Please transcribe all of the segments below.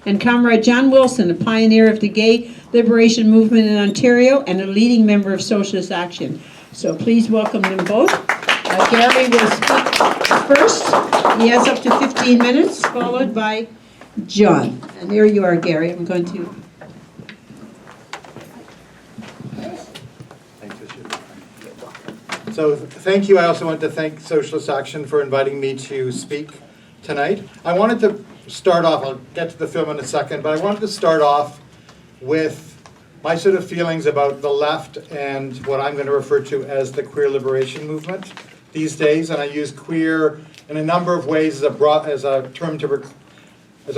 and Comrade John Wilson, a pioneer of the gay liberation movement in Ontario and a leading member of Socialist Action. So please welcome them both. Gary will speak first. He has up to 15 minutes, followed by John. And there you are, Gary. I'm going to... So thank you. I also want to thank Socialist Action for inviting me to speak tonight. I wanted to start off, I'll get to the film in a second, but I wanted to start off with my sort of feelings about the left and what I'm going to refer to as the queer liberation movement these days. And I use queer in a number of ways as a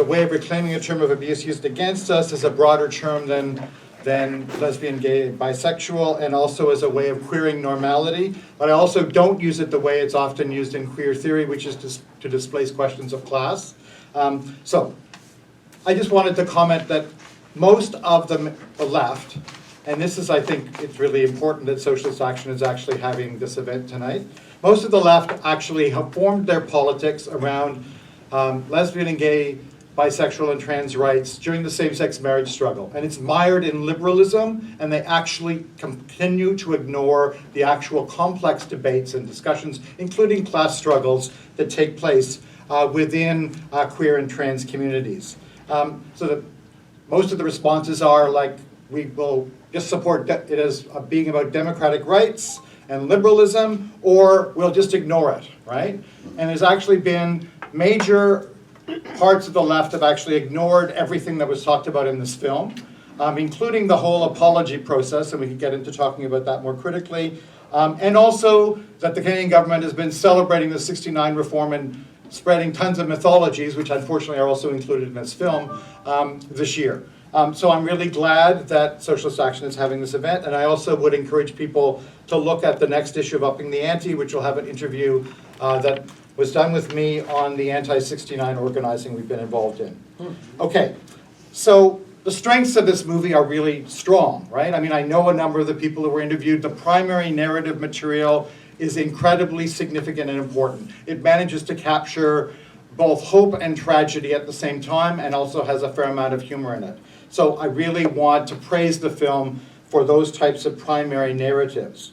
way of reclaiming a term of abuse used against us, as a broader term than lesbian, gay, bisexual, and also as a way of queering normality. But I also don't use it the way it's often used in queer theory, which is to displace questions of class. So I just wanted to comment that most of the left, and this is, I think, it's really important that Socialist Action is actually having this event tonight. Most of the left actually have formed their politics around lesbian and gay, bisexual and trans rights during the same-sex marriage struggle. And it's mired in liberalism, and they actually continue to ignore the actual complex debates and discussions, including class struggles, that take place within queer and trans communities. So that most of the responses are like, we will just support it as being about democratic rights and liberalism, or we'll just ignore it, right? And there's actually been major parts of the left have actually ignored everything that was talked about in this film, including the whole apology process, and we can get into talking about that more critically, and also that the Canadian government has been celebrating the '69 reform and spreading tons of mythologies, which unfortunately are also included in this film, this year. So I'm really glad that Socialist Action is having this event, and I also would encourage people to look at the next issue of Upping the Ante, which will have an interview that was done with me on the anti-'69 organizing we've been involved in. Okay, so the strengths of this movie are really strong, right? I mean, I know a number of the people who were interviewed. The primary narrative material is incredibly significant and important. It manages to capture both hope and tragedy at the same time, and also has a fair amount of humor in it. So I really want to praise the film for those types of primary narratives.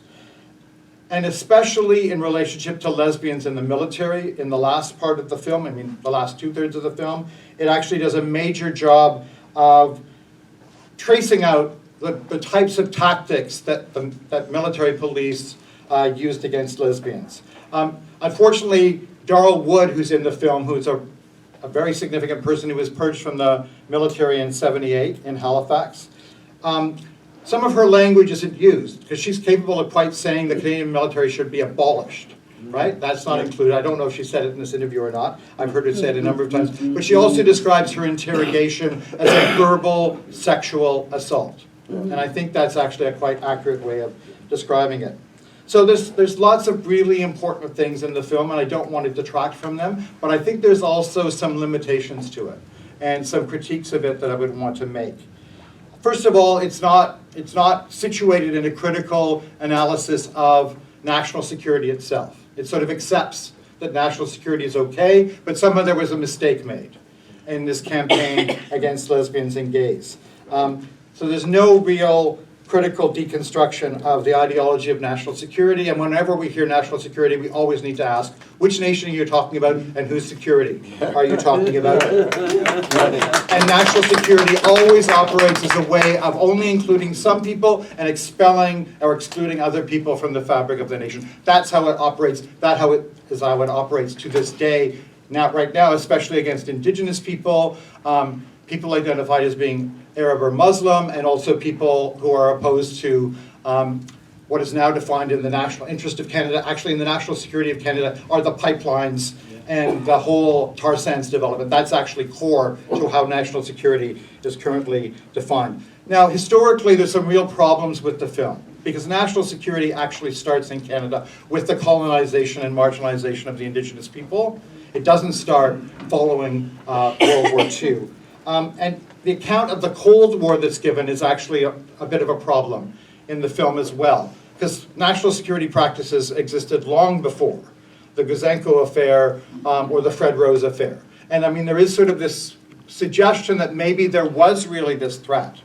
And especially in relationship to lesbians in the military, in the last part of the film, I mean the last 2/3 of the film, it actually does a major job of tracing out the types of tactics that military police used against lesbians. Unfortunately, Darrell Wood, who's in the film, who's a very significant person who was purged from the military in '78 in Halifax, some of her language isn't used, because she's capable of quite saying the Canadian military should be abolished, right? That's not included. I don't know if she said it in this interview or not. I've heard her say it a number of times. But she also describes her interrogation as a verbal sexual assault. And I think that's actually a quite accurate way of describing it. So there's lots of really important things in the film, and I don't want to detract from them, but I think there's also some limitations to it, and some critiques of it that I would want to make. First of all, it's not situated in a critical analysis of national security itself. It sort of accepts that national security is okay, but somehow there was a mistake made in this campaign against lesbians and gays. So there's no real critical deconstruction of the ideology of national security, and whenever we hear national security, we always need to ask, which nation are you talking about, and whose security are you talking about? And national security always operates as a way of only including some people and expelling or excluding other people from the fabric of the nation. That's how it operates. That's how it operates to this day. Right now, especially against Indigenous people, people identified as being Arab or Muslim, and also people who are opposed to what is now defined in the national interest of Canada, actually in the national security of Canada, are the pipelines and the whole tar sands development. That's actually core to how national security is currently defined. Now, historically, there's some real problems with the film, because national security actually starts in Canada with the colonization and marginalization of the Indigenous people. It doesn't start following World War II. And the account of the Cold War that's given is actually a bit of a problem in the film as well, because national security practices existed long before the Guzenko affair or the Fred Rose affair. And I mean, there is sort of this suggestion that maybe there was really this threat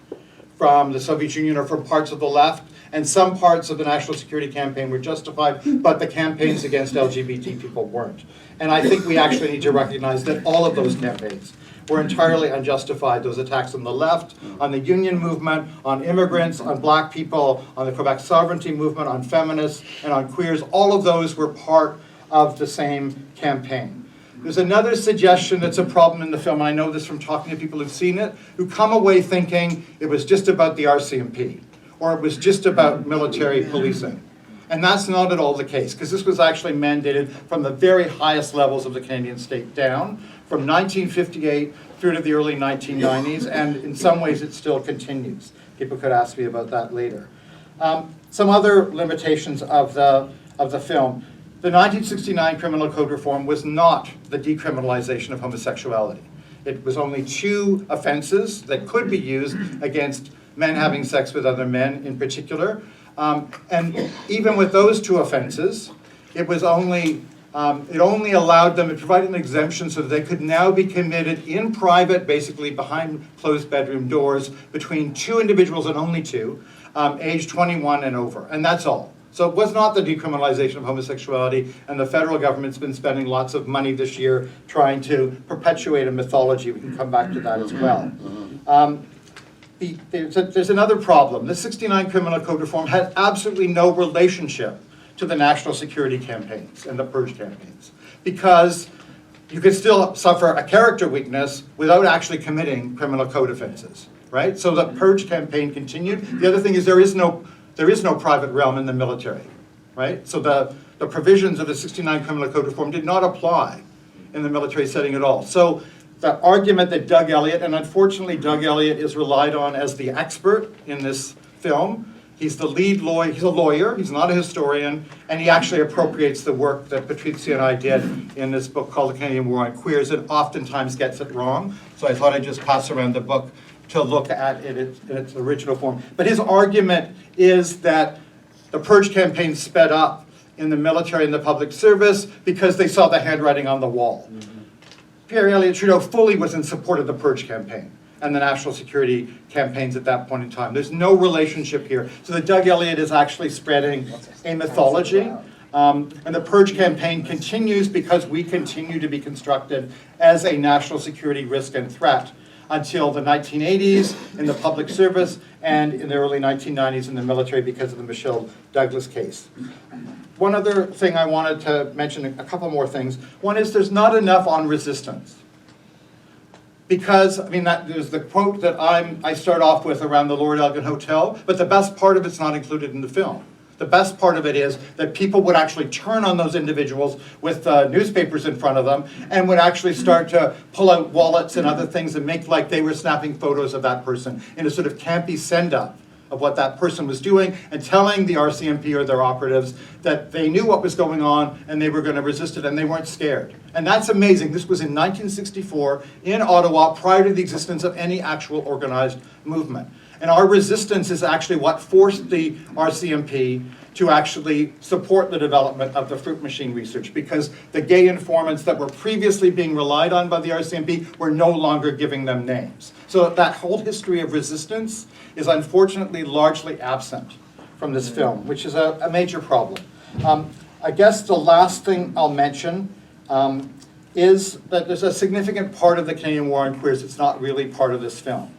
from the Soviet Union or from parts of the left, and some parts of the national security campaign were justified, but the campaigns against LGBT people weren't. And I think we actually need to recognize that all of those campaigns were entirely unjustified. Those attacks on the left, on the union movement, on immigrants, on black people, on the Quebec sovereignty movement, on feminists, and on queers, all of those were part of the same campaign. There's another suggestion that's a problem in the film, and I know this from talking to people who've seen it, who come away thinking it was just about the RCMP, or it was just about military policing. And that's not at all the case, because this was actually mandated from the very highest levels of the Canadian state down, from 1958 through to the early 1990s, and in some ways it still continues. People could ask me about that later. Some other limitations of the film. The 1969 Criminal Code reform was not the decriminalization of homosexuality. It was only 2 offenses that could be used against men having sex with other men in particular. And even with those 2 offenses, it only allowed them, it provided an exemption so that they could now be committed in private, basically behind closed bedroom doors, between 2 individuals and only 2, age 21 and over, and that's all. So it was not the decriminalization of homosexuality, and the federal government's been spending lots of money this year trying to perpetuate a mythology. We can come back to that as well. There's another problem. The 69 Criminal Code reform had absolutely no relationship to the national security campaigns and the purge campaigns, because you could still suffer a character weakness without actually committing criminal code offenses, right? So the purge campaign continued. The other thing is there is no private realm in the military, right? So the provisions of the 69 Criminal Code reform did not apply in the military setting at all. So the argument that Doug Elliott, and unfortunately Doug Elliott is relied on as the expert in this film. He's the lead lawyer, he's a lawyer, he's not a historian, and he actually appropriates the work that Patrizia and I did in this book called The Canadian War on Queers, and oftentimes gets it wrong. So I thought I'd just pass around the book to look at it in its original form. But his argument is that the purge campaign sped up in the military and the public service because they saw the handwriting on the wall. Pierre Elliott Trudeau fully was in support of the purge campaign and the national security campaigns at that point in time. There's no relationship here. So that Doug Elliott is actually spreading a mythology. And the purge campaign continues because we continue to be constructed as a national security risk and threat until the 1980s in the public service and in the early 1990s in the military because of the Michelle Douglas case. One other thing I wanted to mention, a couple more things. One is there's not enough on resistance. Because, I mean, there's the quote that I start off with around the Lord Elgin Hotel, but the best part of it's not included in the film. The best part of it is that people would actually turn on those individuals with newspapers in front of them and would actually start to pull out wallets and other things and make like they were snapping photos of that person in a sort of campy send-up of what that person was doing and telling the RCMP or their operatives that they knew what was going on and they were going to resist it and they weren't scared. And that's amazing. This was in 1964 in Ottawa prior to the existence of any actual organized movement. And our resistance is actually what forced the RCMP to actually support the development of the fruit machine research, because the gay informants that were previously being relied on by the RCMP were no longer giving them names. So that whole history of resistance is unfortunately largely absent from this film, which is a major problem. I guess the last thing I'll mention is that there's a significant part of the Canadian War on Queers that's not really part of this film,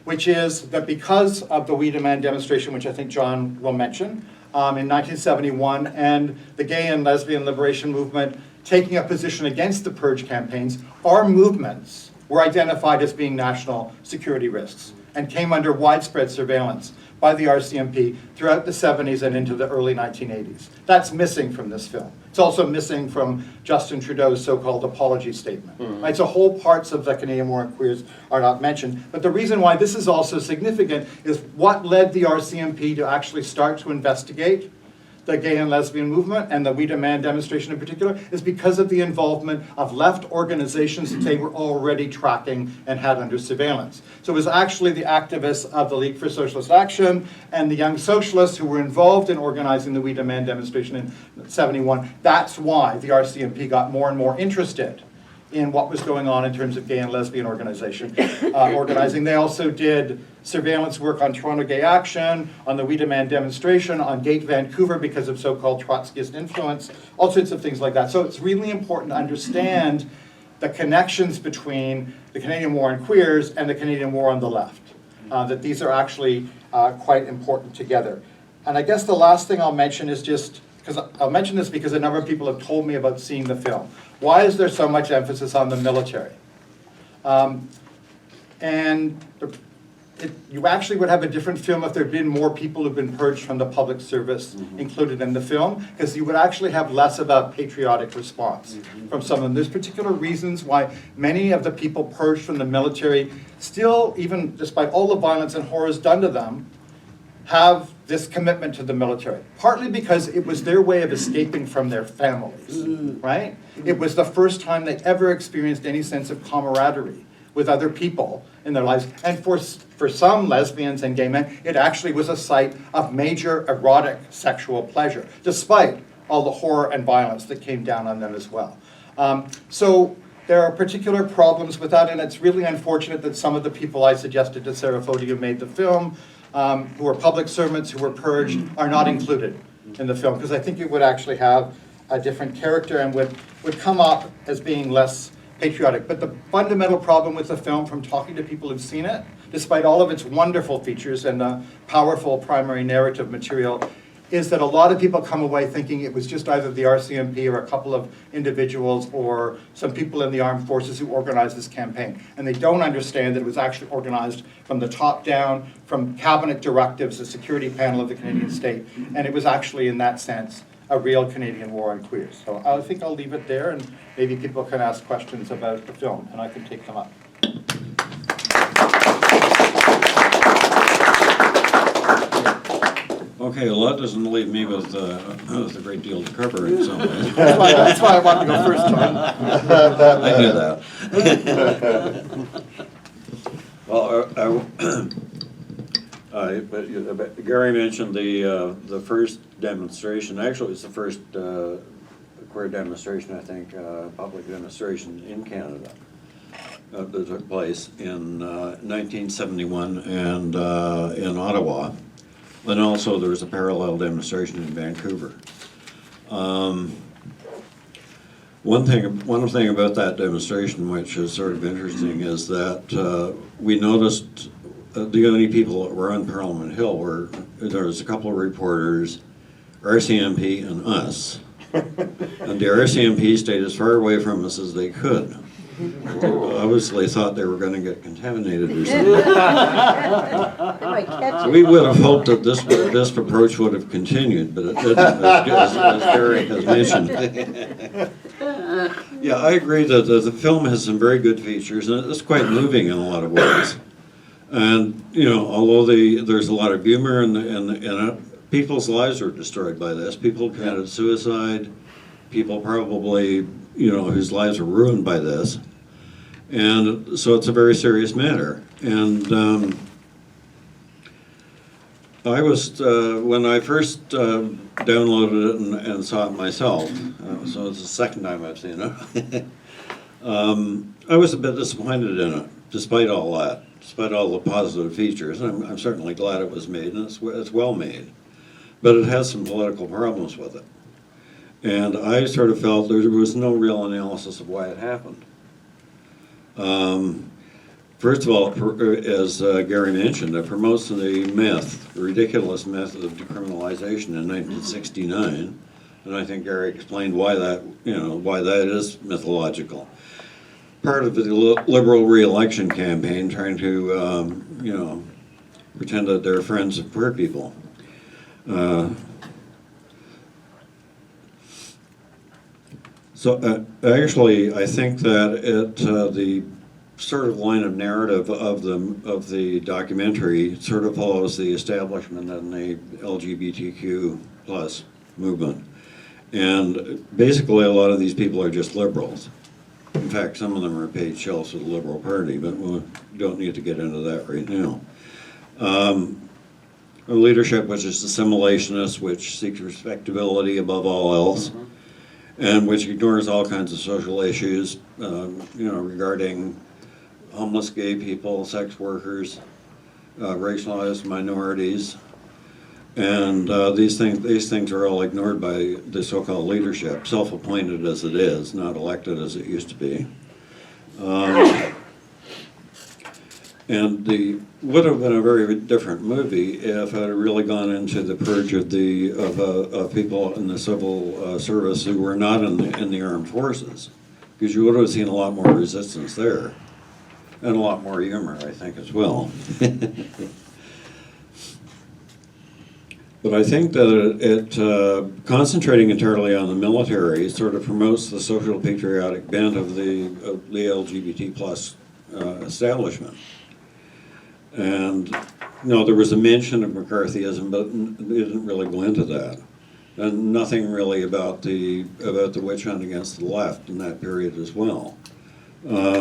which is that because of the We Demand demonstration, which I think John will mention, in 1971, and the gay and lesbian liberation movement taking a position against the purge campaigns, our movements were identified as being national security risks and came under widespread surveillance by the RCMP throughout the 70s and into the early 1980s. That's missing from this film. It's also missing from Justin Trudeau's so-called apology statement. Right? So whole parts of the Canadian War on Queers are not mentioned. But the reason why this is also significant is what led the RCMP to actually start to investigate the gay and lesbian movement, and the We Demand demonstration in particular, is because of the involvement of left organizations that they were already tracking and had under surveillance. So it was actually the activists of the League for Socialist Action and the Young Socialists who were involved in organizing the We Demand demonstration in '71. That's why the RCMP got more and more interested in what was going on in terms of gay and lesbian organizing. They also did surveillance work on Toronto Gay Action, on the We Demand demonstration, on Gate Vancouver because of so-called Trotskyist influence, all sorts of things like that. So it's really important to understand the connections between the Canadian War on Queers and the Canadian War on the Left, that these are actually quite important together. And I guess the last thing I'll mention is just, because I'll mention this because a number of people have told me about seeing the film. Why is there so much emphasis on the military? You actually would have a different film if there had been more people who've been purged from the public service included in the film, because you would actually have less of a patriotic response from some of them. There's particular reasons why many of the people purged from the military still, even despite all the violence and horrors done to them, have this commitment to the military. Partly because it was their way of escaping from their families, right? It was the first time they ever experienced any sense of camaraderie with other people in their lives. And for some lesbians and gay men, it actually was a site of major erotic sexual pleasure, despite all the horror and violence that came down on them as well. So there are particular problems with that, and it's really unfortunate that some of the people I suggested to Sarah Foti who made the film, who are public servants who were purged, are not included in the film, because I think it would actually have a different character and would come up as being less patriotic. But the fundamental problem with the film, from talking to people who've seen it, despite all of its wonderful features and the powerful primary narrative material, is that a lot of people come away thinking it was just either the RCMP or a couple of individuals or some people in the armed forces who organized this campaign. And they don't understand that it was actually organized from the top down, from cabinet directives, the security panel of the Canadian state. And it was actually, in that sense, a real Canadian war on queers. So I think I'll leave it there, and maybe people can ask questions about the film, and I can take them up. Okay, well, that doesn't leave me with a great deal to cover in some ways. That's why I wanted to go first, John. I knew that. Well, Gary mentioned the first demonstration. Actually, it's the first queer demonstration, I think, public demonstration in Canada that took place in 1971 and in Ottawa. And also there was a parallel demonstration in Vancouver. One thing about that demonstration, which is sort of interesting, is that we noticed the only people that were on Parliament Hill there was a couple of reporters, RCMP and us. And the RCMP stayed as far away from us as they could. Obviously thought they were going to get contaminated or something. So we would have hoped that this approach would have continued, but it didn't, as Gary has mentioned. Yeah, I agree that the film has some very good features, and it's quite moving in a lot of ways. And, although there's a lot of humor and people's lives were destroyed by this. People committed suicide. People probably, whose lives were ruined by this. And so it's a very serious matter. And I was, when I first downloaded it and saw it myself, so it's the second time I've seen it, I was a bit disappointed in it, despite all that, despite all the positive features. I'm certainly glad it was made, and it's well made. But it has some political problems with it. And I sort of felt there was no real analysis of why it happened. First of all, as Gary mentioned, it promotes the ridiculous myth of decriminalization in 1969. And I think Gary explained why that is mythological. Part of the liberal re-election campaign trying to, pretend that they're friends of queer people. So actually, I think that the sort of line of narrative of the documentary sort of follows the establishment and the LGBTQ plus movement, and basically a lot of these people are just liberals. In fact, some of them are paid shells for the Liberal Party, but we don't need to get into that right now. A leadership which is assimilationist, which seeks respectability above all else. and which ignores all kinds of social issues, regarding homeless gay people, sex workers, racialized minorities, and these things are all ignored by the so-called leadership, self-appointed as it is, not elected as it used to be. And would have been a very different movie if it had really gone into the purge of people in the civil service who were not in the armed forces, because you would have seen a lot more resistance there, and a lot more humor, I think, as well. But I think that it concentrating entirely on the military sort of promotes the social patriotic bent of the LGBT plus establishment. And there was a mention of McCarthyism, but it didn't really go into that, and nothing really about the witch hunt against the left in that period as well. I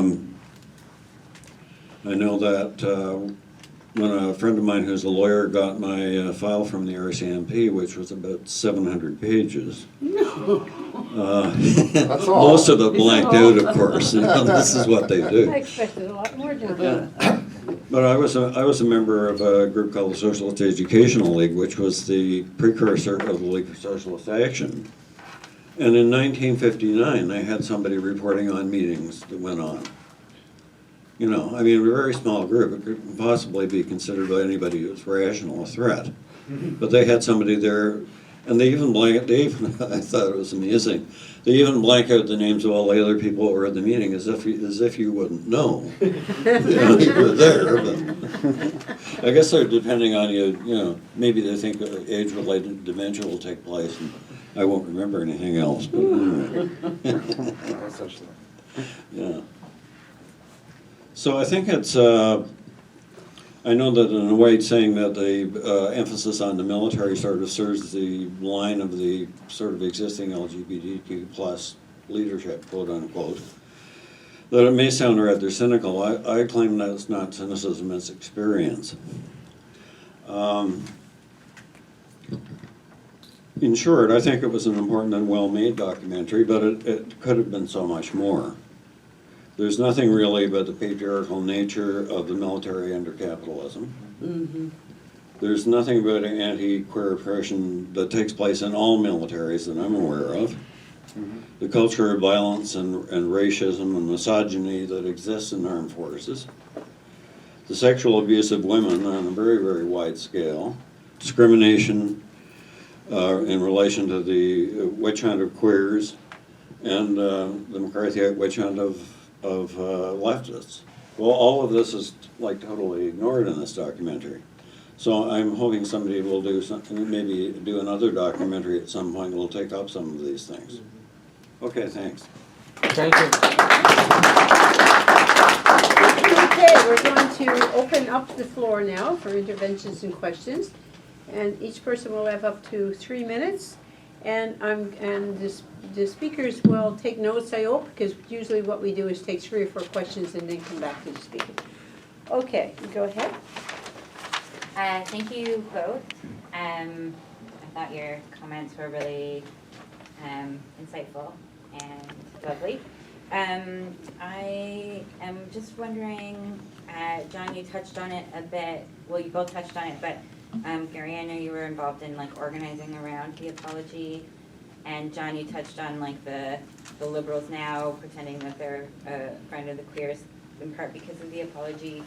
know that when a friend of mine who's a lawyer got my file from the RCMP, which was about 700 pages. That's all. Most of it blanked out, of course. This is what they do. I expected a lot more, John. But I was a member of a group called the Socialist Educational League, which was the precursor of the League for Socialist Action. And in 1959, they had somebody reporting on meetings that went on. A very small group. It couldn't possibly be considered by anybody who's rational a threat. But they had somebody there, and they even I thought it was amusing. They even blank out the names of all the other people who were at the meeting as if you wouldn't know. You were there, but I guess they're depending on you. Maybe they think age-related dementia will take place, and I won't remember anything else. But anyway. Yeah. So I think it's, I know that in a way it's saying that the emphasis on the military sort of serves the line of the sort of existing LGBTQ plus leadership, quote unquote, that it may sound rather cynical. I claim that it's not cynicism, it's experience. In short, I think it was an important and well-made documentary, but it could have been so much more. There's nothing really about the patriarchal nature of the military under capitalism. Mm-hmm. There's nothing about anti-queer oppression that takes place in all militaries that I'm aware of. Mm-hmm. The culture of violence and racism and misogyny that exists in armed forces. The sexual abuse of women on a very, very wide scale. Discrimination in relation to the witch hunt of queers and the McCarthyite witch hunt of leftists. Well, all of this is like totally ignored in this documentary. So I'm hoping somebody will do something, maybe do another documentary at some point that will take up some of these things. Okay, thanks. Thank you. Okay, we're going to open up the floor now for interventions and questions. And each person will have up to 3 minutes. And the speakers will take notes, I hope, because usually what we do is take 3 or 4 questions and then come back to the speaker. Okay, go ahead. Thank you both. I thought your comments were really insightful and lovely. I am just wondering, John, you touched on it a bit. Well, you both touched on it, but Gary, I know you were involved in organizing around the apology, and John, you touched on the liberals now pretending that they're a friend of the queers in part because of the apology.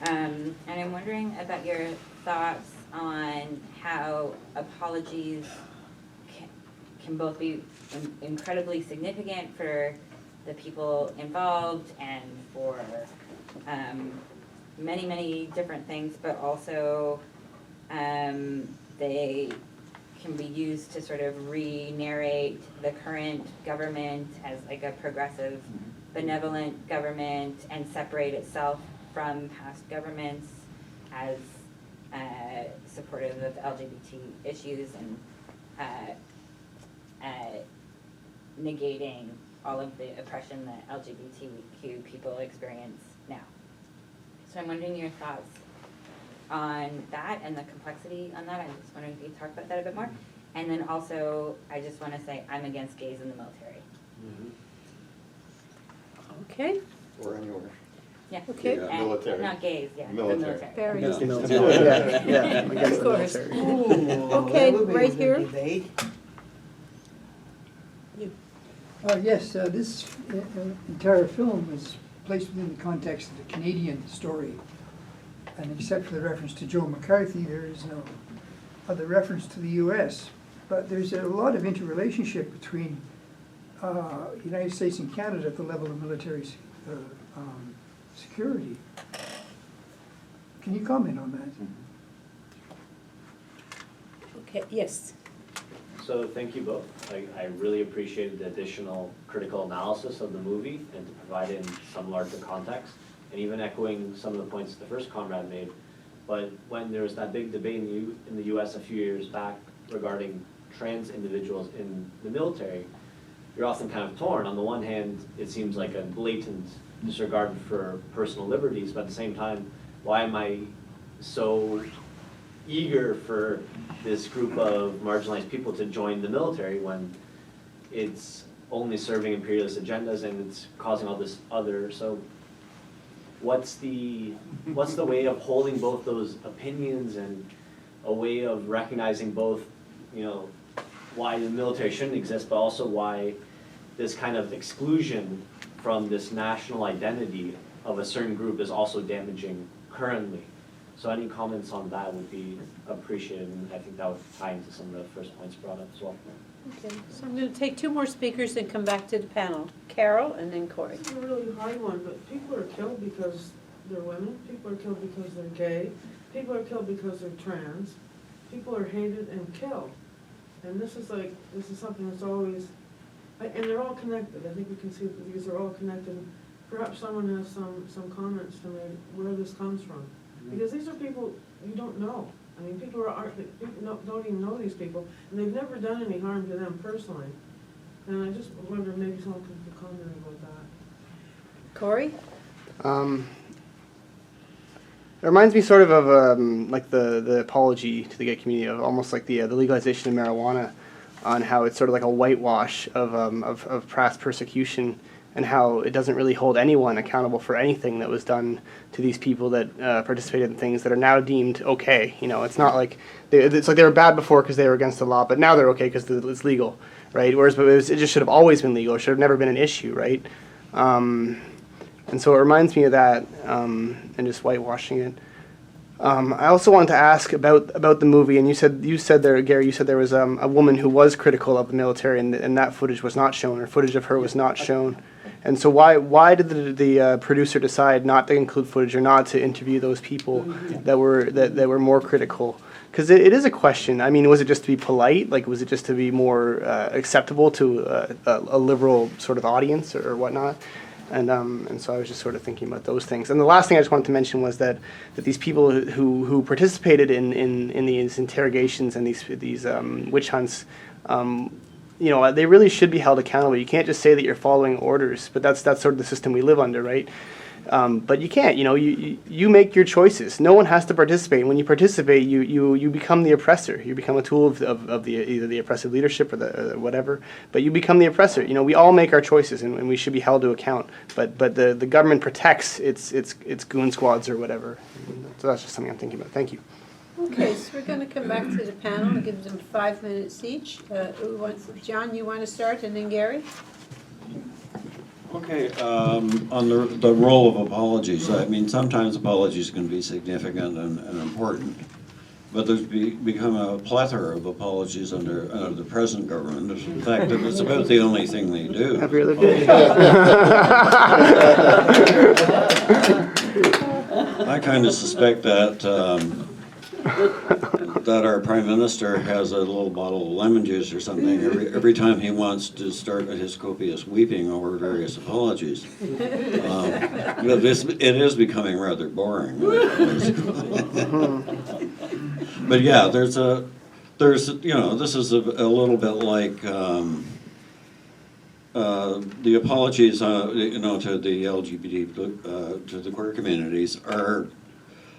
And I'm wondering about your thoughts on how apologies can both be incredibly significant for the people involved and for many, many different things, but also they can be used to sort of re-narrate the current government as a progressive, benevolent government and separate itself from past governments as supportive of LGBT issues and negating all of the oppression that LGBTQ people experience now. So I'm wondering your thoughts on that and the complexity on that. I was wondering if you could talk about that a bit more. And then also, I just want to say, I'm against gays in the military. Okay, Or anywhere. Yeah. okay. Yeah. And- Military. Not gays, yeah, the Military. military. Very Against the good. military. Yeah, I'm against Of the course. military. Okay, right here. Yes, this entire film is placed within the context of the Canadian story. And except for the reference to Joe McCarthy, there is no other reference to the US. But there's a lot of interrelationship between the United States and Canada at the level of military security. Can you comment on that? Okay, yes. So thank you both. I really appreciated the additional critical analysis of the movie and to provide it in some larger context, and even echoing some of the points the first comrade made. But when there was that big debate in the US a few years back regarding trans individuals in the military, you're often kind of torn. On the one hand, it seems like a blatant disregard for personal liberties, but at the same time, why am I so eager for this group of marginalized people to join the military when it's only serving imperialist agendas and it's causing all this other? So what's the way of holding both those opinions and a way of recognizing both, why the military shouldn't exist, but also why this kind of exclusion from this national identity of a certain group is also damaging currently? So any comments on that would be appreciated, and I think that would tie into some of the first points brought up as well. Okay, so I'm going to take two more speakers and come back to the panel. Carol and then Corey. It's a really hard one, but people are killed because they're women, people are killed because they're gay, people are killed because they're trans, people are hated and killed. And this is something that's always, and they're all connected. I think we can see that these are all connected. Perhaps someone has some comments to make where this comes from. Because these are people you don't know. I mean, people don't even know these people, and they've never done any harm to them personally. And I just wonder if maybe someone could comment about that. Corey? It reminds me sort of like the apology to the gay community, of almost like the legalization of marijuana, on how it's sort of like a whitewash of past persecution, and how it doesn't really hold anyone accountable for anything that was done to these people that participated in things that are now deemed okay. It's not like it's like they were bad before because they were against the law, but now they're okay because it's legal, right? Whereas it just should have always been legal. It should have never been an issue, right? And so it reminds me of that, and just whitewashing it. I also wanted to ask about the movie, and you said there, Gary, you said there was a woman who was critical of the military, and that footage was not shown, or footage of her was not shown. And so why did the producer decide not to include footage or not to interview those people that were more critical? Because it is a question. I mean, was it just to be polite? Like, was it just to be more acceptable to a liberal sort of audience or whatnot? And so I was just sort of thinking about those things. And the last thing I just wanted to mention was that these people who participated in these interrogations and these witch hunts, they really should be held accountable. You can't just say that you're following orders, but that's sort of the system we live under, right? But you can't. You make your choices. No one has to participate. When you participate, you become the oppressor. You become a tool of either the oppressive leadership or the whatever. But you become the oppressor. We all make our choices, and we should be held to account. But the government protects its goon squads or whatever. So that's just something I'm thinking about. Thank you. Okay, so we're going to come back to the panel and give them 5 minutes each. John, you want to start, and then Gary? Okay, on the role of apologies, I mean, sometimes apologies can be significant and important, but there's become a plethora of apologies under the present government. In fact, it's about the only thing they do. Every other day. I kind of suspect that our prime minister has a little bottle of lemon juice or something every time he wants to start his copious weeping over various apologies. But it is becoming rather boring. But yeah, this is a little bit like the apologies to the LGBT to the queer communities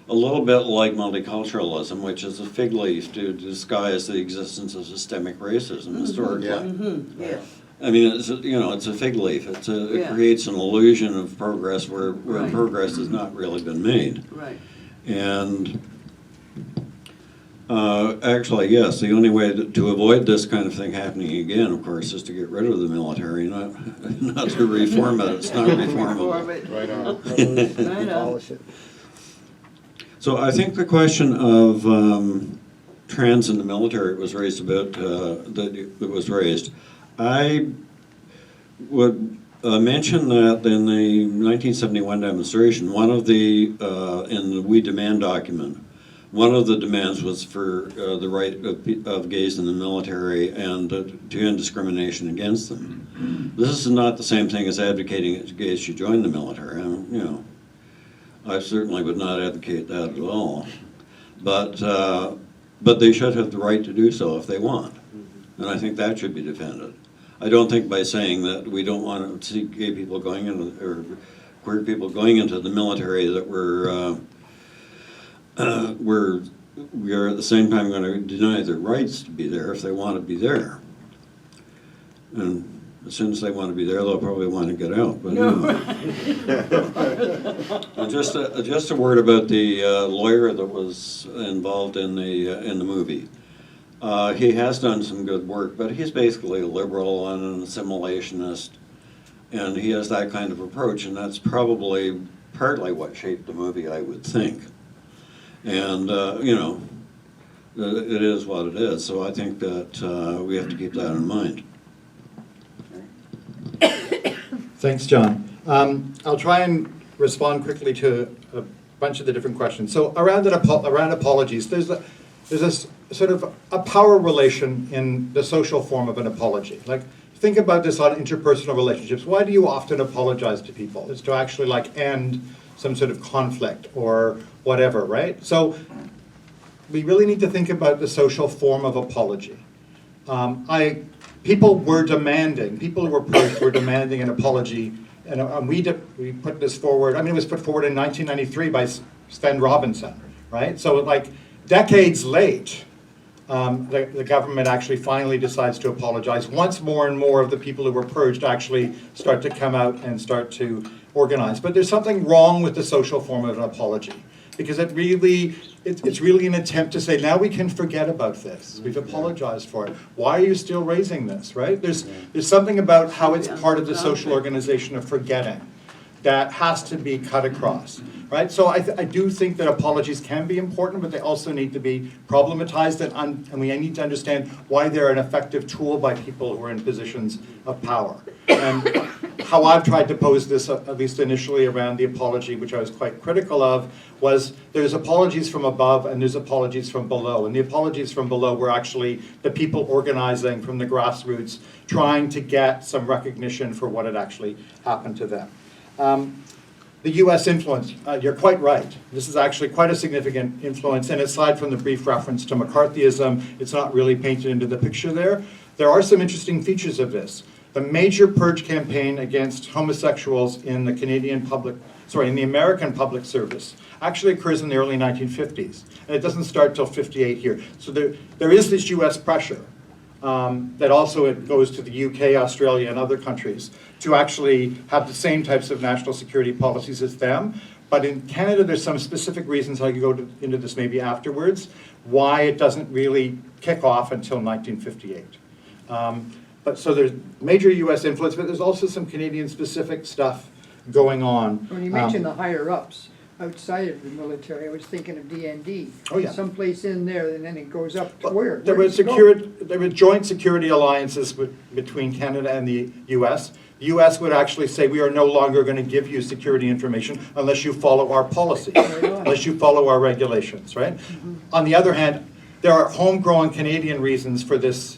a little bit like multiculturalism, which is a fig leaf to disguise the existence of systemic racism historically. Yeah. I mean, it's a fig leaf. It Yeah. creates an illusion of progress where Right. progress has not really been made. Right. And actually, yes, the only way to avoid this kind of thing happening again, of course, is to get rid of the military, not to reform it. It's not reformable. Right on. Right on. Abolish it. So I think the question of trans in the military was raised about, that was raised. I would mention that in the 1971 demonstration, one of the, in the We Demand document, one of the demands was for the right of gays in the military and to end discrimination against them. This is not the same thing as advocating that gays should join the military. I certainly would not advocate that at all. But they should have the right to do so if they want. And I think that should be defended. I don't think by saying that we don't want to see gay people going into, or queer people going into the military, that we are at the same time going to deny their rights to be there if they want to be there. And as soon as they want to be there, they'll probably want to get out. But and just a word about the lawyer that was involved in the movie. He has done some good work, but he's basically a liberal and an assimilationist, and he has that kind of approach, and that's probably partly what shaped the movie, I would think. And, it is what it is, so I think that we have to keep that in mind. Thanks, John. I'll try and respond quickly to a bunch of the different questions. So around apologies, there's a sort of a power relation in the social form of an apology. Like, think about this on interpersonal relationships. Why do you often apologize to people? It's to actually end some sort of conflict or whatever, right? So we really need to think about the social form of apology. People were demanding, people who were purged were demanding an apology, and we put this forward, it was put forward in 1993 by Sven Robinson, right? So decades late, the government actually finally decides to apologize. Once more and more of the people who were purged actually start to come out and start to organize. But there's something wrong with the social form of an apology, because it's really an attempt to say, now we can forget about this. We've apologized for it. Why are you still raising this, right? There's something about how it's part of the social organization of forgetting that has to be cut across, right? So I do think that apologies can be important, but they also need to be problematized, and we need to understand why they're an effective tool by people who are in positions of power. And how I've tried to pose this, at least initially around the apology, which I was quite critical of, was there's apologies from above and there's apologies from below. And the apologies from below were actually the people organizing from the grassroots, trying to get some recognition for what had actually happened to them. The U.S. influence, you're quite right. This is actually quite a significant influence, and aside from the brief reference to McCarthyism, it's not really painted into the picture there. There are some interesting features of this. The major purge campaign against homosexuals in the in the American public service actually occurs in the early 1950s, and it doesn't start till 58 here. So there is this U.S. pressure that also it goes to the UK, Australia, and other countries to actually have the same types of national security policies as them. But in Canada, there's some specific reasons, I could go into this maybe afterwards, why it doesn't really kick off until 1958. But so there's major US influence, but there's also some Canadian-specific stuff going on. When you mentioned the higher-ups outside of the military, I was thinking of DND. Oh, yeah. Someplace in there, and then it goes up to where? There Where were does it go? there were joint security alliances between Canada and the US. The US would actually say, we are no longer going to give you security information unless you follow our policies, unless you follow our regulations, right? On the other hand, there are homegrown Canadian reasons for this,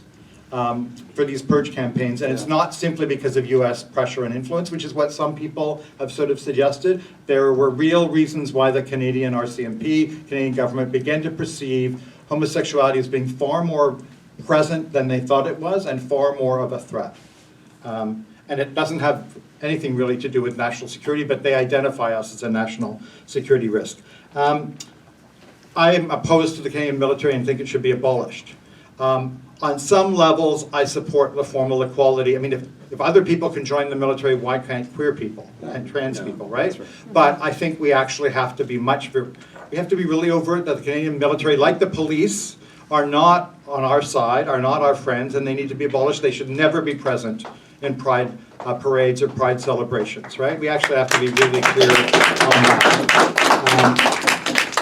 for these purge campaigns, and it's not simply because of US pressure and influence, which is what some people have sort of suggested. There were real reasons why the Canadian RCMP, Canadian government, began to perceive homosexuality as being far more present than they thought it was, and far more of a threat. And it doesn't have anything really to do with national security, but they identify us as a national security risk. I am opposed to the Canadian military and think it should be abolished. On some levels, I support the formal equality. I mean, if other people can join the military, why can't queer people and trans people, right? But I think we actually have to be we have to be really overt that the Canadian military, like the police, are not on our side, are not our friends, and they need to be abolished. They should never be present in pride parades or pride celebrations, right? We actually have to be really clear on that.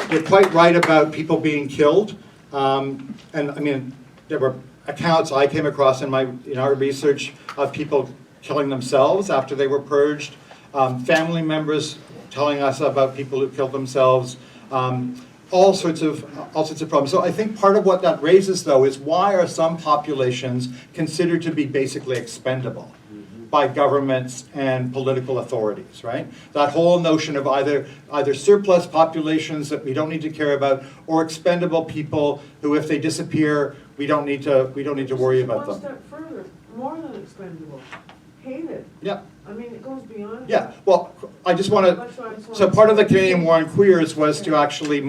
You're quite right about people being killed. And I mean, there were accounts I came across in our research of people killing themselves after they were purged, family members telling us about people who killed themselves, all sorts of problems. So I think part of what that raises, though, is why are some populations considered to be basically expendable by governments and political authorities, right? That whole notion of either surplus populations that we don't need to care about, or expendable people who, if they disappear, we don't need to worry about them. One step further, more than expendable, hated. Yeah. I mean, it goes beyond. Yeah, well, I just want to, so part of the Canadian War on Queers was to actually so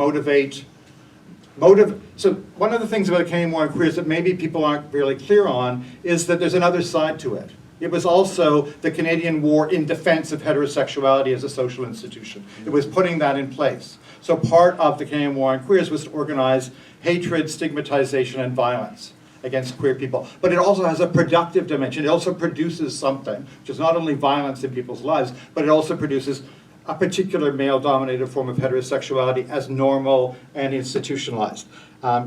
one of the things about the Canadian War on Queers that maybe people aren't really clear on is that there's another side to it. It was also the Canadian War in defense of heterosexuality as a social institution. It was putting that in place. So part of the Canadian War on Queers was to organize hatred, stigmatization, and violence against queer people. But it also has a productive dimension. It also produces something, which is not only violence in people's lives, but it also produces a particular male-dominated form of heterosexuality as normal and institutionalized.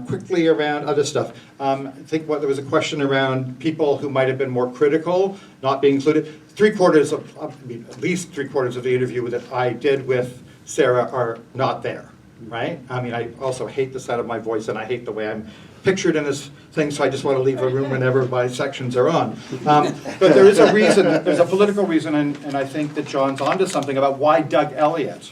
Quickly around other stuff. I think there was a question around people who might have been more critical, not being included. At least three quarters of the interview that I did with Sarah are not there, right? I mean, I also hate the sound of my voice and I hate the way I'm pictured in this thing, so I just want to leave a room whenever my sections are on. But there is a reason, there's a political reason, and I think that John's onto something about why Doug Elliott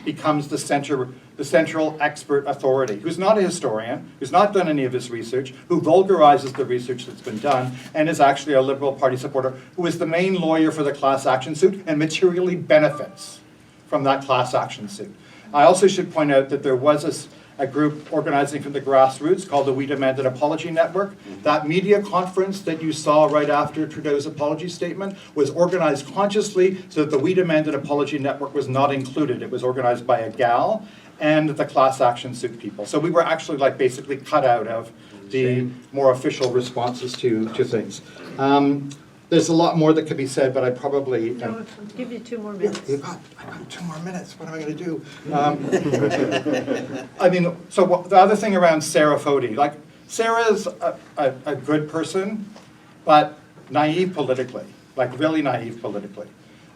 becomes the central expert authority, who's not a historian, who's not done any of his research, who vulgarizes the research that's been done, and is actually a Liberal Party supporter, who is the main lawyer for the class action suit and materially benefits from that class action suit. I also should point out that there was a group organizing from the grassroots called the We Demand an Apology Network. That media conference that you saw right after Trudeau's apology statement was organized consciously so that the We Demand an Apology Network was not included. It was organized by a gal and the class action suit people. So we were actually basically cut out of the more official responses to things. There's a lot more that could be said, but I probably... No, I'll give you 2 more minutes. I got 2 more minutes. What am I going to do? I mean, so the other thing around Sarah Fody, Sarah's a good person, but naive politically, really naive politically.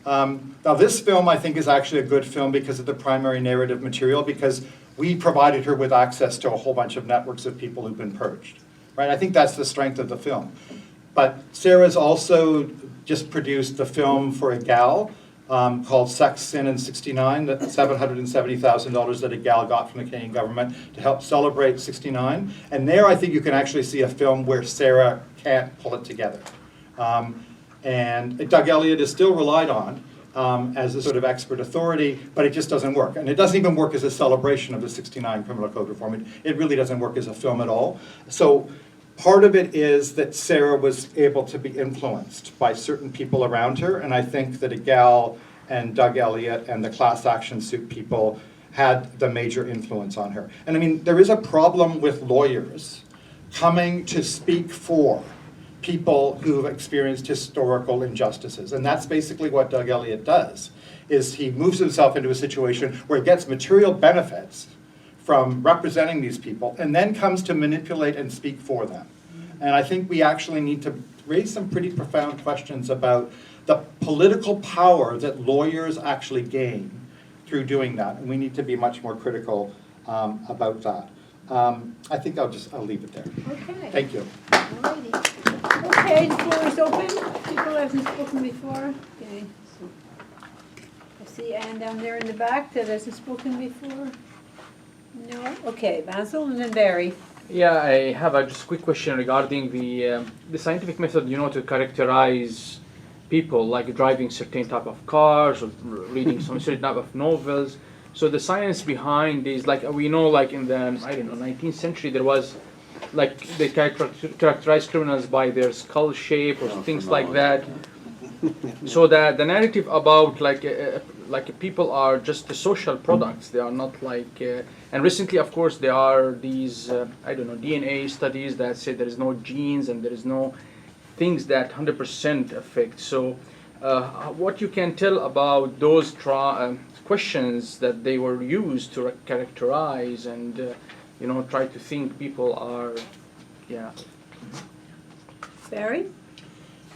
Now this film, I think, is actually a good film because of the primary narrative material, because we provided her with access to a whole bunch of networks of people who've been purged, right? I think that's the strength of the film. But Sarah's also just produced the film for a gal called Sex, Sin, and 69, that $770,000 that a gal got from the Canadian government to help celebrate 69. And there I think you can actually see a film where Sarah can't pull it together. And Doug Elliott is still relied on as a sort of expert authority, but it just doesn't work. And it doesn't even work as a celebration of the 69 criminal code reform. It really doesn't work as a film at all. So part of it is that Sarah was able to be influenced by certain people around her, and I think that a gal and Doug Elliott and the class action suit people had the major influence on her. And I mean, there is a problem with lawyers coming to speak for people who have experienced historical injustices, and that's basically what Doug Elliott does, is he moves himself into a situation where he gets material benefits from representing these people, and then comes to manipulate and speak for them. And I think we actually need to raise some pretty profound questions about the political power that lawyers actually gain through doing that, and we need to be much more critical about that. I think I'll leave it there. Okay. Thank you. Alrighty. Okay, the floor is open. People who haven't spoken before. Okay. So I see Anne down there in the back that hasn't spoken before. No? Okay, Basil and then Barry. Yeah, I have a just quick question regarding the scientific method, to characterize people, like driving certain type of cars or reading some certain type of novels. So the science behind these, like we know, like in the, I don't know, 19th century, there was, like they characterized criminals by their skull shape or things like that. So the narrative about like people are just the social products. They are not like. And recently, of course, there are these I don't know, DNA studies that say there is no genes and there is no things that 100% affect. So what you can tell about those questions that they were used to characterize and you know, try to think people are, yeah. Barry?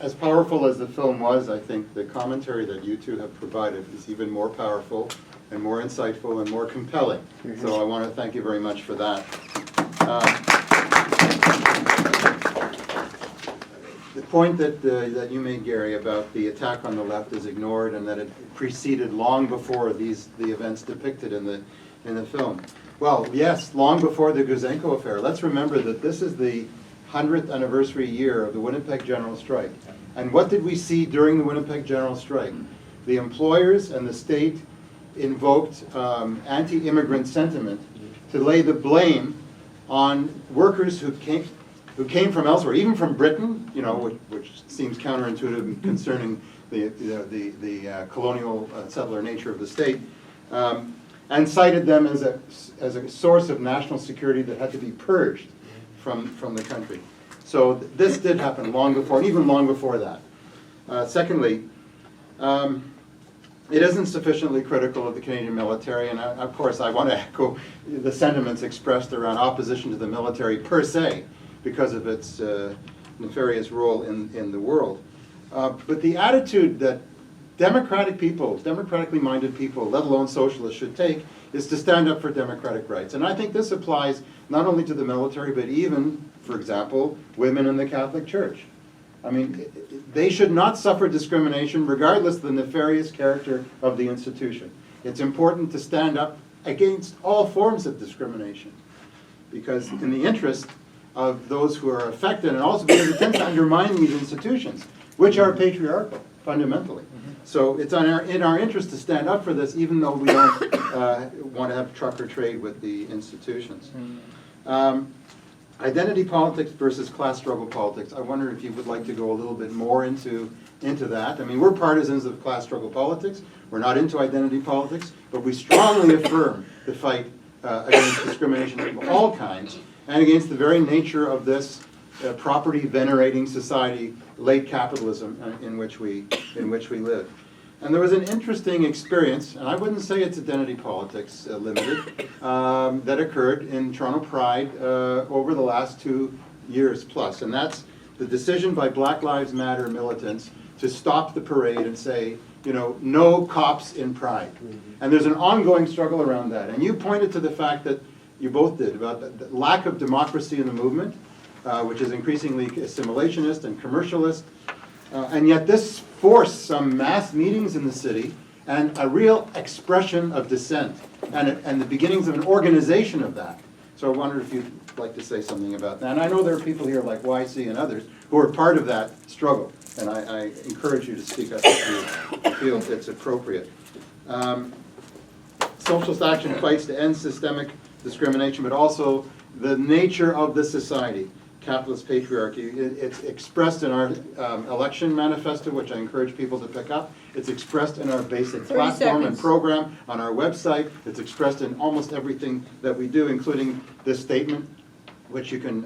As powerful as the film was, I think the commentary that you two have provided is even more powerful and more insightful and more compelling. So I want to thank you very much for that. The point that you made, Gary, about the attack on the left is ignored and that it preceded long before the events depicted in the film. Well, yes, long before the Guzenko affair. Let's remember that this is the 100th anniversary year of the Winnipeg General Strike. And what did we see during the Winnipeg General Strike? The employers and the state invoked anti-immigrant sentiment to lay the blame on workers who came from elsewhere, even from Britain, you know, which seems counterintuitive concerning the colonial settler nature of the state, and cited them as a source of national security that had to be purged from the country. So this did happen long before, and even long before that. Secondly, it isn't sufficiently critical of the Canadian military, and of course I want to echo the sentiments expressed around opposition to the military per se, because of its nefarious role in the world. But the attitude that democratic people, democratically minded people, let alone socialists, should take is to stand up for democratic rights. And I think this applies not only to the military, but even, for example, women in the Catholic Church. I mean, they should not suffer discrimination regardless of the nefarious character of the institution. It's important to stand up against all forms of discrimination, because in the interest of those who are affected, and also because it tends to undermine these institutions, which are patriarchal, fundamentally. So it's in our interest to stand up for this, even though we don't want to have truck or trade with the institutions. Identity politics versus class struggle politics. I wonder if you would like to go a little bit more into that. I mean, we're partisans of class struggle politics. We're not into identity politics, but we strongly affirm the fight against discrimination of all kinds and against the very nature of this property-venerating society, late capitalism in which we live. And there was an interesting experience, and I wouldn't say it's Identity Politics Limited, that occurred in Toronto Pride over the last 2 years plus. And that's the decision by Black Lives Matter militants to stop the parade and say, you know, no cops in Pride. And there's an ongoing struggle around that. And you pointed to the fact that you both did about the lack of democracy in the movement, which is increasingly assimilationist and commercialist. And yet this forced some mass meetings in the city and a real expression of dissent and the beginnings of an organization of that. So I wondered if you'd like to say something about that. And I know there are people here like YC and others who are part of that struggle. And I encourage you to speak up if you feel it's appropriate. Socialist action fights to end systemic discrimination, but also the nature of the society. Capitalist patriarchy. It's expressed in our election manifesto, which I encourage people to pick up. It's expressed in our basic platform and program on our website. It's expressed in almost everything that we do, including this statement, which you can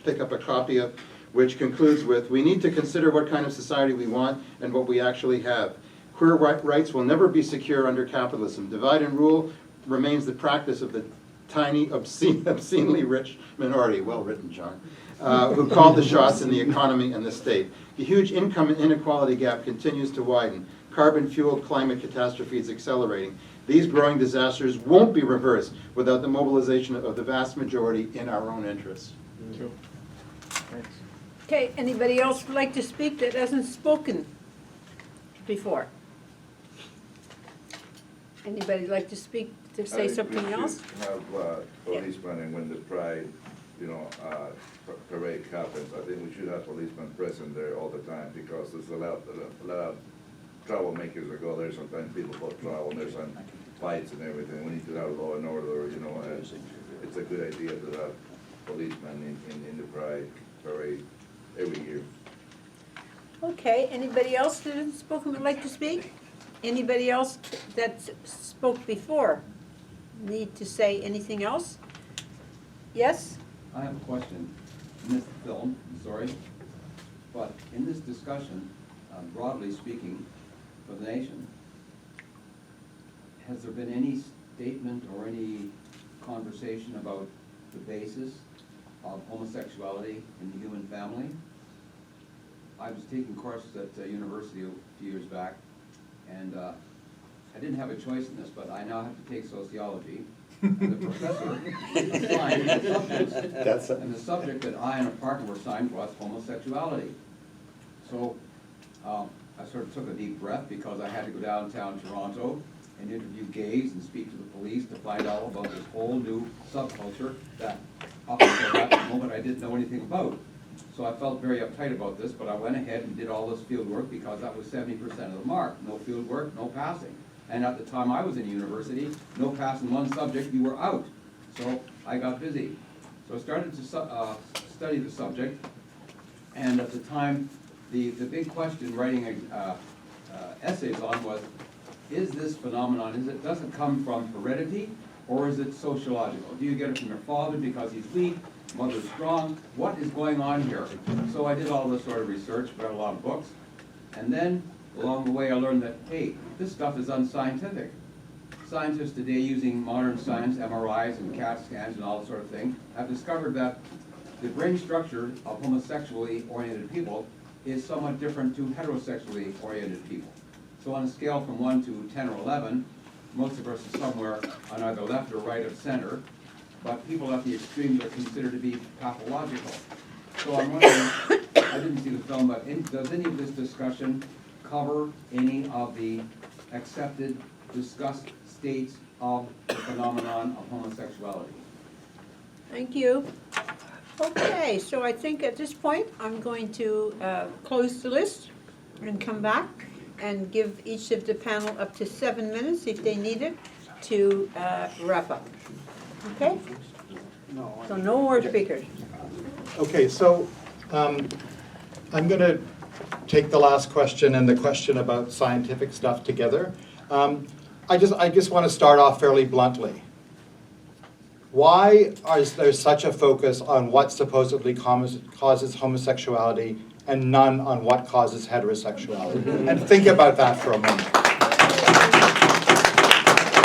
pick up a copy of, which concludes with, we need to consider what kind of society we want and what we actually have. Queer rights will never be secure under capitalism. Divide and rule remains the practice of the tiny, obscenely rich minority, well written, John, who called the shots in the economy and the state. The huge income and inequality gap continues to widen. Carbon-fueled climate catastrophe is accelerating. These growing disasters won't be reversed without the mobilization of the vast majority in our own interests. Okay, anybody else would like to speak that hasn't spoken before? Anybody like to speak, to say something else? We should have policemen, and when the Pride, parade happens, I think we should have policemen present there all the time, because there's a lot of troublemakers that go there. Sometimes people cause trouble, and there's fights and everything. We need to have law and order, you know, and it's a good idea to have policemen in the parade every year. Okay, anybody else that has spoken would like to speak? Anybody else that spoke before need to say anything else? Yes? I have a question. In this film, I'm sorry, but in this discussion, broadly speaking, for the nation, has there been any statement or any conversation about the basis of homosexuality in the human family? I was taking courses at university a few years back, and I didn't have a choice in this, but I now have to take sociology. And the professor assigned the subjects, and the subject that I and a partner were assigned was homosexuality. So I sort of took a deep breath because I had to go downtown Toronto and interview gays and speak to the police to find out about this whole new subculture that up until that moment I didn't know anything about. So I felt very uptight about this, but I went ahead and did all this field work because that was 70% of the mark. No field work, no passing. And at the time I was in university, no passing one subject, you were out. So I got busy. So I started to study the subject, and at the time, the big question writing essays on was, is this phenomenon, does it come from heredity, or is it sociological? Do you get it from your father because he's weak, mother's strong? What is going on here? So I did all this sort of research, read a lot of books, and then along the way I learned that, hey, this stuff is unscientific. Scientists today using modern science, MRIs and CAT scans and all that sort of thing, have discovered that the brain structure of homosexually oriented people is somewhat different to heterosexually oriented people. So on a scale from 1 to 10 or 11, most of us are somewhere on either left or right of center, but people at the extremes are considered to be pathological. So I'm wondering, I didn't see the film, but does any of this discussion cover any of the accepted, discussed states of the phenomenon of homosexuality? Thank you. Okay, so I think at this point, I'm going to close the list and come back and give each of the panel up to 7 minutes, if they need it, to wrap up. Okay? So no more speakers. Okay, so I'm going to take the last question and the question about scientific stuff together. I just want to start off fairly bluntly. Why is there such a focus on what supposedly causes homosexuality and none on what causes heterosexuality? And think about that for a moment.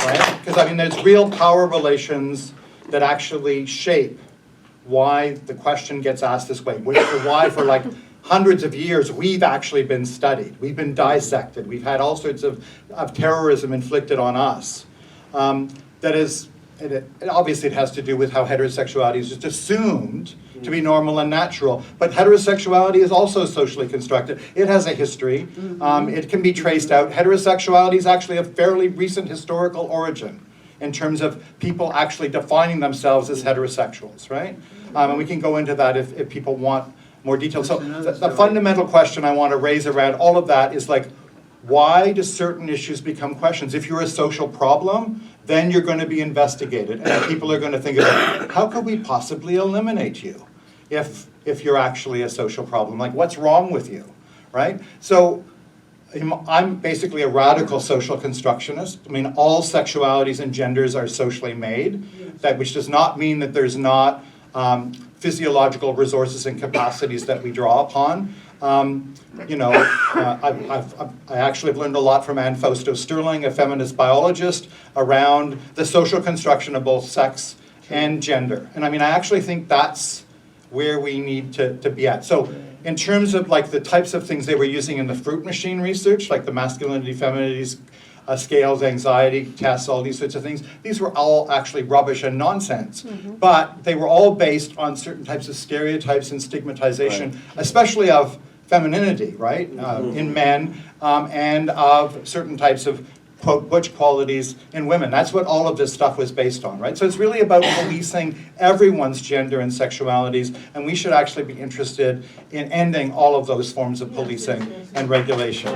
Right? Because I mean, there's real power relations that actually shape why the question gets asked this way. Why for like hundreds of years we've actually been studied. We've been dissected. We've had all sorts of terrorism inflicted on us. That is, obviously it has to do with how heterosexuality is just assumed to be normal and natural. But heterosexuality is also socially constructed. It has a history. It can be traced out. Heterosexuality is actually a fairly recent historical origin in terms of people actually defining themselves as heterosexuals, right? And we can go into that if people want more detail. So the fundamental question I want to raise around all of that is like, why do certain issues become questions? If you're a social problem, then you're going to be investigated. And people are going to think about, how could we possibly eliminate you if you're actually a social problem? Like, what's wrong with you, right? So I'm basically a radical social constructionist. I mean, all sexualities and genders are socially made, which does not mean that there's not physiological resources and capacities that we draw upon. I actually have learned a lot from Anne Fausto Sterling, a feminist biologist, around the social construction of both sex and gender. And I mean, I actually think that's where we need to be at. So in terms of like the types of things they were using in the fruit machine research, like the masculinity, femininity scales, anxiety tests, all these sorts of things, these were all actually rubbish and nonsense. But they were all based on certain types of stereotypes and stigmatization, especially of femininity, right, in men, and of certain types of quote, butch qualities in women. That's what all of this stuff was based on, right? So it's really about policing everyone's gender and sexualities, and we should actually be interested in ending all of those forms of policing and regulation.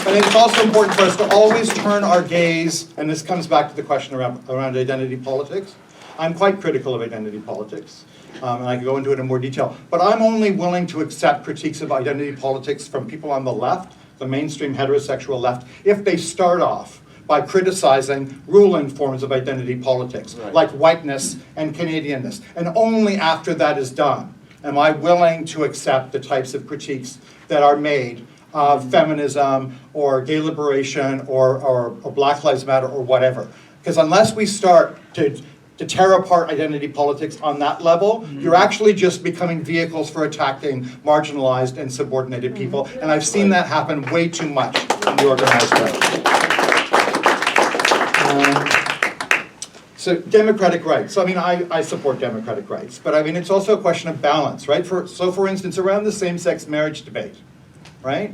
But it's also important for us to always turn our gaze, and this comes back to the question around identity politics. I'm quite critical of identity politics, and I can go into it in more detail. But I'm only willing to accept critiques of identity politics from people on the left, the mainstream heterosexual left, if they start off by criticizing ruling forms of identity politics, like whiteness and Canadianness. And only after that is done am I willing to accept the types of critiques that are made of feminism or gay liberation or Black Lives Matter or whatever. Because unless we start to tear apart identity politics on that level, you're actually just becoming vehicles for attacking marginalized and subordinated people. And I've seen that happen way too much in the organized right. So democratic rights. So I mean, I support democratic rights, but I mean, it's also a question of balance, right? So for instance, around the same-sex marriage debate, right?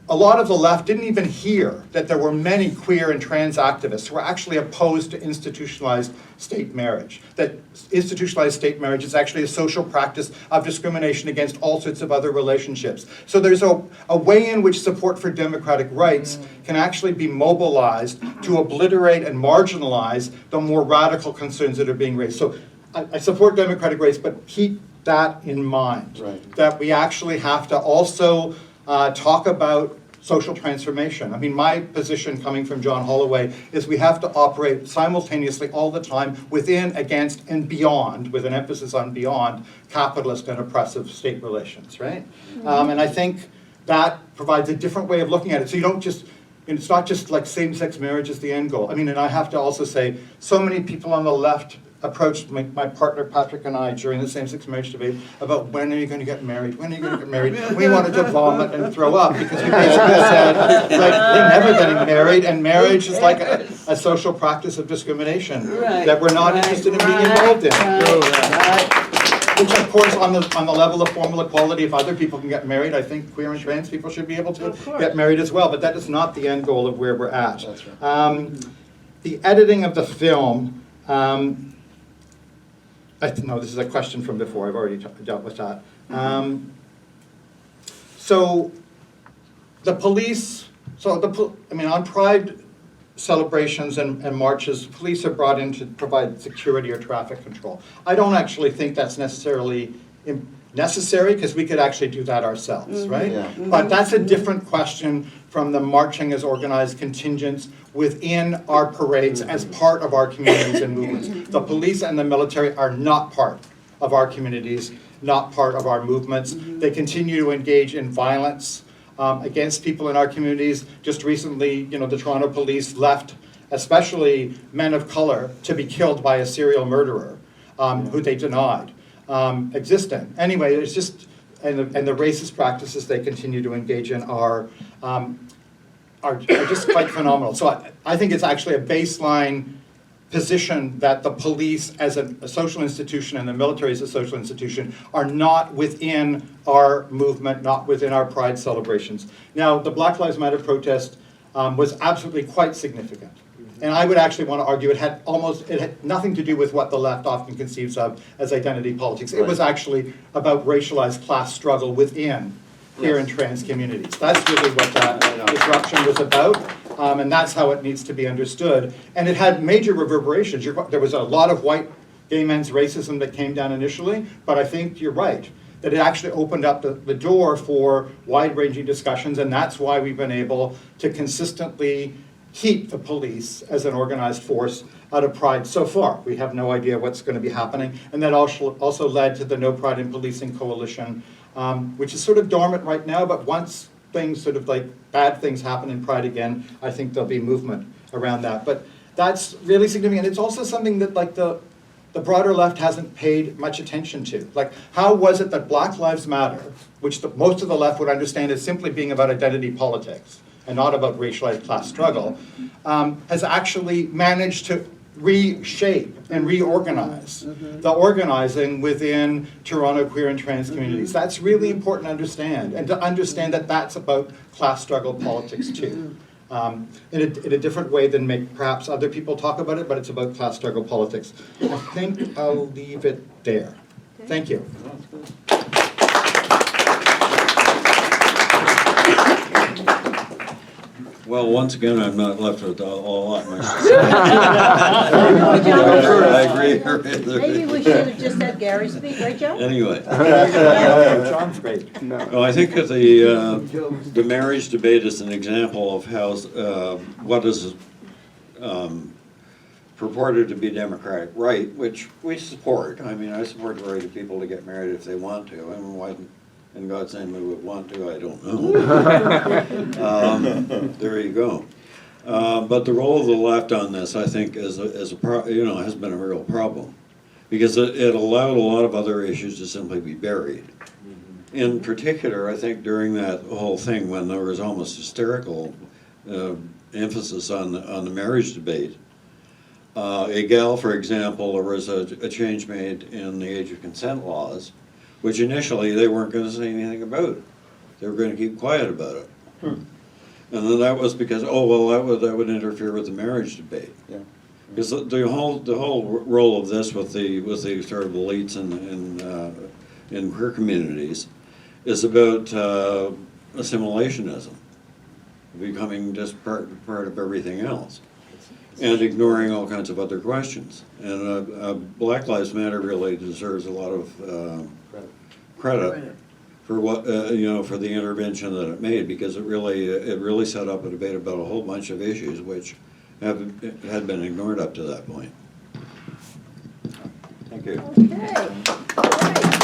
A lot of the left didn't even hear that there were many queer and trans activists who were actually opposed to institutionalized state marriage. That institutionalized state marriage is actually a social practice of discrimination against all sorts of other relationships. So there's a way in which support for democratic rights can actually be mobilized to obliterate and marginalize the more radical concerns that are being raised. So I support democratic rights, but keep that in mind, that we actually have to also talk about social transformation. I mean, my position coming from John Holloway is we have to operate simultaneously all the time within, against, and beyond, with an emphasis on beyond, capitalist and oppressive state relations, right? And I think that provides a different way of looking at it. So you don't just, it's not just like same-sex marriage is the end goal. I mean, and I have to also say, so many people on the left approached my partner Patrick and I during the same-sex marriage debate about when are you going to get married? When are you going to get married? We wanted to vomit and throw up because we basically said, like, we're never getting married, and marriage is like a social practice of discrimination that we're not interested in being involved in. Which, of course, on the level of formal equality, if other people can get married, I think queer and trans people should be able to get married as well. But that is not the end goal of where we're at. That's right. The editing of the film. No, this is a question from before. I've already dealt with that. So the police, I mean, on Pride celebrations and marches, police are brought in to provide security or traffic control. I don't actually think that's necessarily necessary, because we could actually do that ourselves, right? Yeah. But that's a different question from the marching as organized contingents within our parades as part of our communities and movements. The police and the military are not part of our communities, not part of our movements. They continue to engage in violence against people in our communities. Just recently, the Toronto police left, especially men of color, to be killed by a serial murderer who they denied existing. Anyway, it's just, and the racist practices they continue to engage in are just quite phenomenal. So I think it's actually a baseline position that the police as a social institution and the military as a social institution are not within our movement, not within our Pride celebrations. Now, the Black Lives Matter protest was absolutely quite significant. And I would actually want to argue it had nothing to do with what the left often conceives of as identity politics. It was actually about racialized class struggle within queer and trans communities. That's really what that disruption was about, and that's how it needs to be understood. And it had major reverberations. There was a lot of white gay men's racism that came down initially, but I think you're right, that it actually opened up the door for wide-ranging discussions, and that's why we've been able to consistently keep the police as an organized force out of Pride so far. We have no idea what's going to be happening. And that also led to the No Pride in Policing Coalition, which is sort of dormant right now, but once things sort of like bad things happen in Pride again, I think there'll be movement around that. But that's really significant. It's also something that like the broader left hasn't paid much attention to. Like, how was it that Black Lives Matter, which most of the left would understand as simply being about identity politics, and not about racialized class struggle, has actually managed to reshape and reorganize the organizing within Toronto queer and trans communities. That's really important to understand, and to understand that that's about class struggle politics too. In a different way than perhaps other people talk about it, but it's about class struggle politics. I think I'll leave it there. Thank you. Well, once again, I'm not left with a lot much to say. I agree. Maybe we should have just had Gary speak, right, Joe? Anyway. John's great. No, I think that the marriage debate is an example of how, what is purported to be democratic right, which we support. I mean, I support the right of people to get married if they want to. And why in God's name they would want to, I don't know. There you go. But the role of the left on this, I think, has been a real problem. Because it allowed a lot of other issues to simply be buried. In particular, I think during that whole thing when there was almost hysterical emphasis on the marriage debate, Egale, for example, there was a change made in the age of consent laws, which initially they weren't going to say anything about. They were going to keep quiet about it. And then that was because, that would interfere with the marriage debate. Yeah. Because the whole role of this with the sort of elites in queer communities is about assimilationism, becoming just part of everything else, and ignoring all kinds of other questions. And Black Lives Matter really deserves a lot of credit for what for the intervention that it made, because it really set up a debate about a whole bunch of issues which had been ignored up to that point. Thank you. Okay, all right.